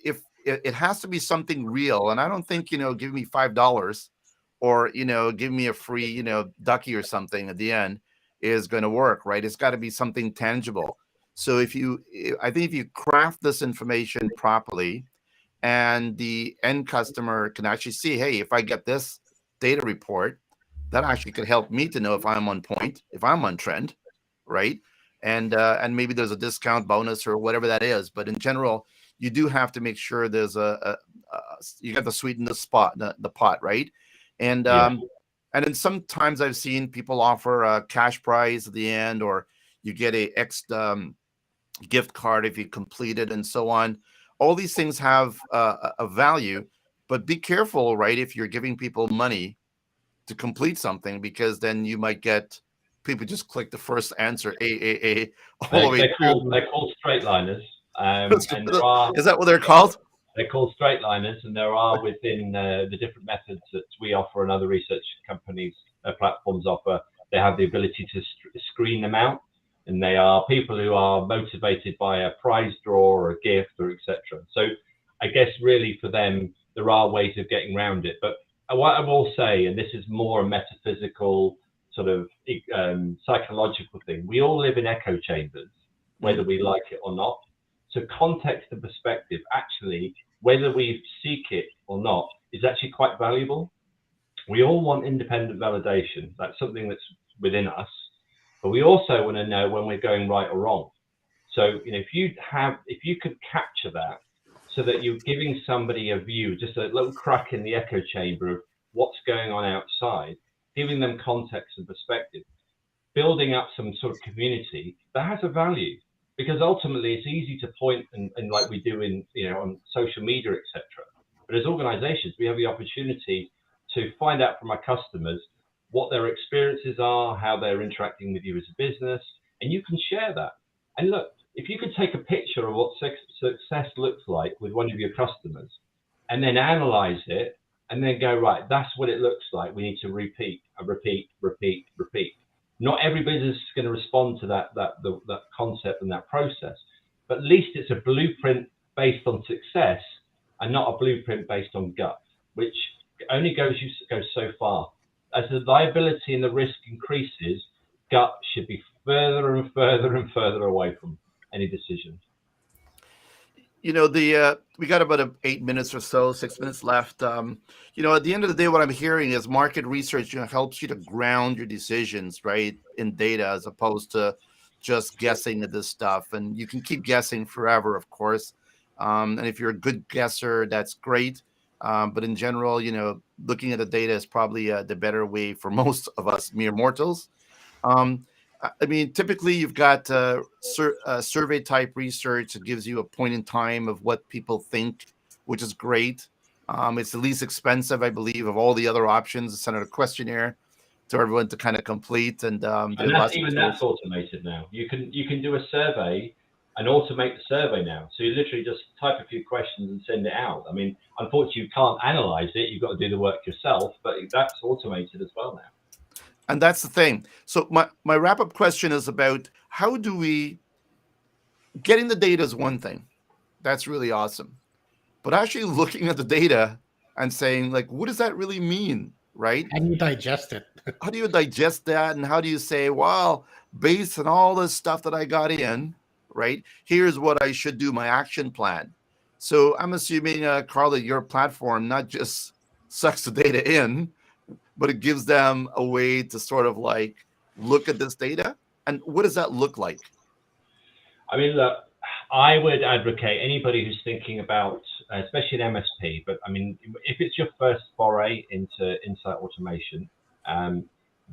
if it has to be something real, and I don't think, you know, give me $5 or, you know, give me a free, you know, ducky or something at the end is going to work, right? It's got to be something tangible. So I think if you craft this information properly and the end customer can actually see, hey, if I get this data report, that actually could help me to know if I'm on point, if I'm on trend, right? And maybe there's a discount bonus or whatever that is. But in general, you do have to make sure there's you got to sweeten the pot, right? And and then sometimes I've seen people offer a cash prize at the end, or you get a X gift card if you complete it, and so on. All these things have a value, but be careful, right? If you're giving people money to complete something, because then you might get people just click the first answer, A, all the way through. They're called straight liners. And is that what they're called? They're called straight liners, and there are within the different methods that we offer and other research companies, platforms offer, they have the ability to screen them out. And they are people who are motivated by a prize draw or a gift or etc. So I guess really for them, there are ways of getting around it. But what I will say, and this is more a metaphysical sort of psychological thing, we all live in echo chambers, whether we like it or not. So context and perspective, actually, whether we seek it or not, is actually quite valuable. We all want independent validation. That's something that's within us. But we also want to know when we're going right or wrong. So, you know, if you could capture that so that you're giving somebody a view, just a little crack in the echo chamber of what's going on outside, giving them context and perspective, building up some sort of community, that has a value. Because ultimately it's easy to point and like we do in, you know, on social media, etc. But as organizations, we have the opportunity to find out from our customers what their experiences are, how they're interacting with you as a business, and you can share that. And look, if you could take a picture of what success looks like with one of your customers, and then analyze it, and then go, right, that's what it looks like. We need to repeat. Not every business is going to respond to that concept and that process, but at least it's a blueprint based on success and not a blueprint based on gut, which only goes so far. As the liability and the risk increases, gut should be further and further and further away from any decision. You know, we got about 8 minutes or so, 6 minutes left. You know, at the end of the day, what I'm hearing is market research, you know, helps you to ground your decisions, right, in data, as opposed to just guessing at this stuff. And you can keep guessing forever, of course. And if you're a good guesser, that's great. But in general, you know, looking at the data is probably the better way for most of us mere mortals. I mean, typically you've got survey type research that gives you a point in time of what people think, which is great. It's the least expensive, I believe, of all the other options. Send out a questionnaire to everyone to kind of complete, and that's automated now. You can do a survey and automate the survey now. So you literally just type a few questions and send it out. I mean, unfortunately, you can't analyze it. You've got to do the work yourself, but that's automated as well now. And that's the thing. So my wrap-up question is about how do we, getting the data is one thing. That's really awesome. But actually looking at the data and saying, like, what does that really mean, right? How do you digest it? How do you digest that? And how do you say, well, based on all this stuff that I got in, right? Here's what I should do, my action plan. So I'm assuming, Carl, that your platform not just sucks the data in, but it gives them a way to sort of like look at this data. And what does that look like? I mean, look, I would advocate anybody who's thinking about, especially an MSP, but I mean, if it's your first foray into insight automation,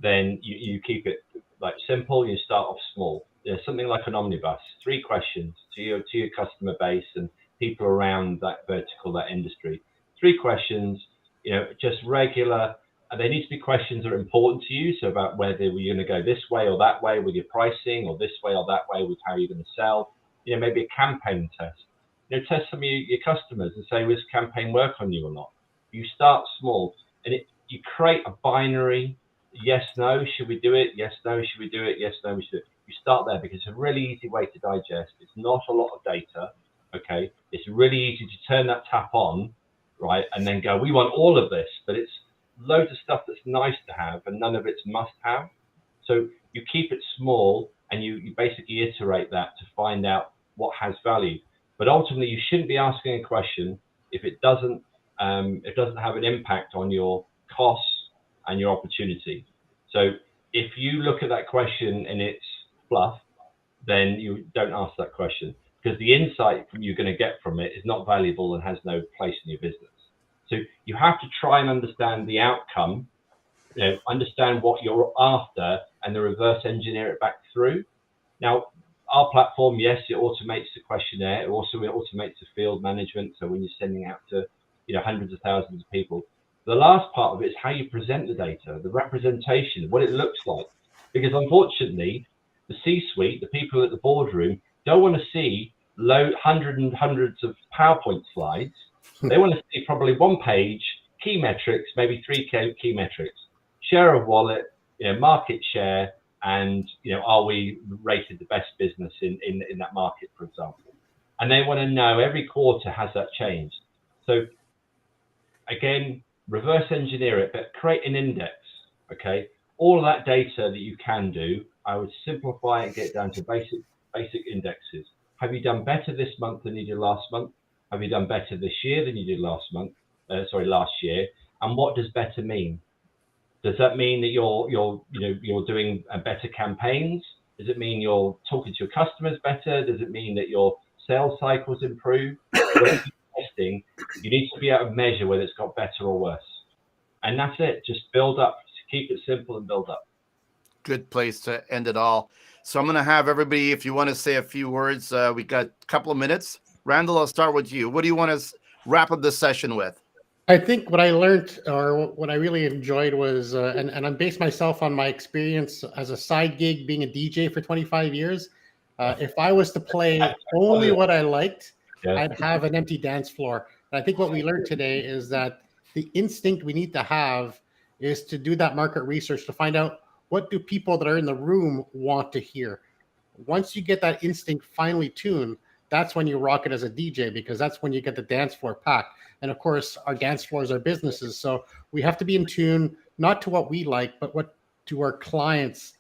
then you keep it like simple. You start off small. There's something like an omnibus, 3 questions to your customer base and people around that vertical, that industry. 3 questions, just regular. They need to be questions that are important to you. So about whether you're going to go this way or that way with your pricing, or this way or that way with how you're going to sell. Maybe a campaign test. Test some of your customers and say, will this campaign work on you or not? You start small, and you create a binary. Yes, no, should we do it? Yes, no, should we do it? Yes, no, we should. You start there because it's a really easy way to digest. It's not a lot of data. Okay, it's really easy to turn that tap on, right, and then go, we want all of this, but it's loads of stuff that's nice to have and none of it's must have. So you keep it small and you basically iterate that to find out what has value. But ultimately, you shouldn't be asking a question if it doesn't have an impact on your costs and your opportunity. So if you look at that question and it's fluff, then you don't ask that question, because the insight you're going to get from it is not valuable and has no place in your business. So you have to try and understand the outcome, understand what you're after, and then reverse engineer it back through. Now, our platform, yes, it automates the questionnaire. It also automates the field management. So when you're sending out to hundreds of thousands of people, the last part of it is how you present the data, the representation, what it looks like. Because unfortunately, the C-suite, the people at the boardroom, don't want to see hundreds of PowerPoint slides. They want to see probably 1 page, key metrics, maybe 3 key metrics: share of wallet, market share, and are we rated the best business in that market, for example. And they want to know every quarter, has that changed. So again, reverse engineer it, but create an index. Okay, all of that data that you can do, I would simplify and get down to basic indexes. Have you done better this month than you did last month? Have you done better this year than you did last year? And what does better mean? Does that mean that you're doing better campaigns? Does it mean you're talking to your customers better? Does it mean that your sales cycles improve? When you're testing, you need to be able to measure whether it's got better or worse. And that's it. Just build up. Keep it simple and build up. Good place to end it all. So I'm going to have everybody, if you want to say a few words, we got a couple of minutes. Randall, I'll start with you. What do you want to wrap up this session with? I think what I learned, or what I really enjoyed, was, and I'm based myself on my experience as a side gig being a DJ for 25 years. If I was to play only what I liked, I'd have an empty dance floor. And I think what we learned today is that the instinct we need to have is to do that market research to find out, what do people that are in the room want to hear? Once you get that instinct finely tuned, that's when you rock it as a DJ, because that's when you get the dance floor packed. And of course, our dance floors are businesses. So we have to be in tune, not to what we like, but what do our clients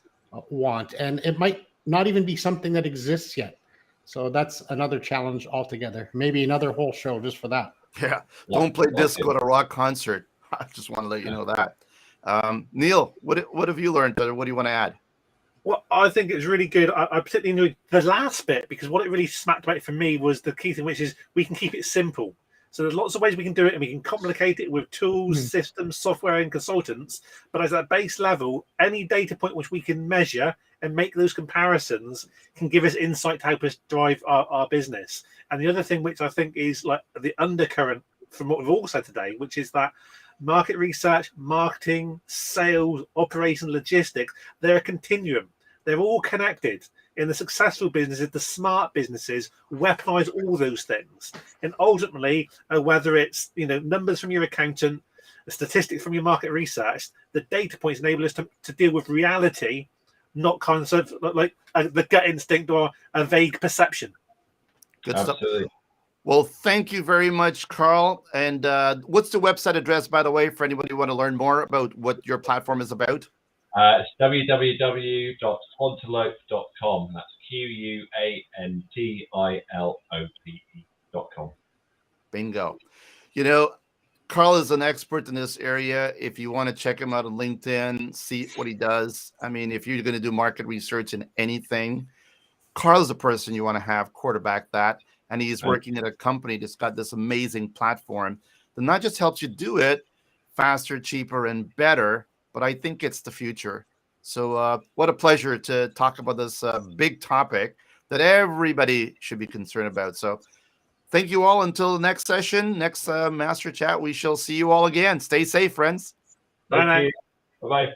want. And it might not even be something that exists yet. So that's another challenge altogether. Maybe another whole show just for that. Yeah. Don't play disco at a rock concert. I just want to let you know that. Neil, what have you learned, or what do you want to add? Well, I think it's really good. I particularly enjoyed the last bit, because what it really smacked about for me was the key thing, which is we can keep it simple. So there's lots of ways we can do it, and we can complicate it with tools, systems, software, and consultants. But as a base level, any data point which we can measure and make those comparisons can give us insight to help us drive our business. And the other thing, which I think is like the undercurrent from what we've all said today, which is that market research, marketing, sales, operation, logistics, they're a continuum. They're all connected. In the successful businesses, the smart businesses weaponize all those things. And ultimately, whether it's numbers from your accountant, the statistics from your market research, the data points enable us to deal with reality, not kind of like the gut instinct or a vague perception. Good Absolutely. stuff. Well, thank you very much, Carl. And what's the website address, by the way, for anybody who want to learn more about what your platform is about? It's www.quantilope.com. That's QUANTILOPE.com. Bingo. You know, Carl is an expert in this area. If you want to check him out on LinkedIn, see what he does. I mean, if you're going to do market research in anything, Carl is the person you want to have quarterback that. And he's working at a company that's got this amazing platform that not just helps you do it faster, cheaper, and better, but I think it's the future. So what a pleasure to talk about this big topic that everybody should be concerned about. So thank you all. Until the next session, next Master Chat, we shall see you all again. Stay safe, friends. Bye now. Bye-bye.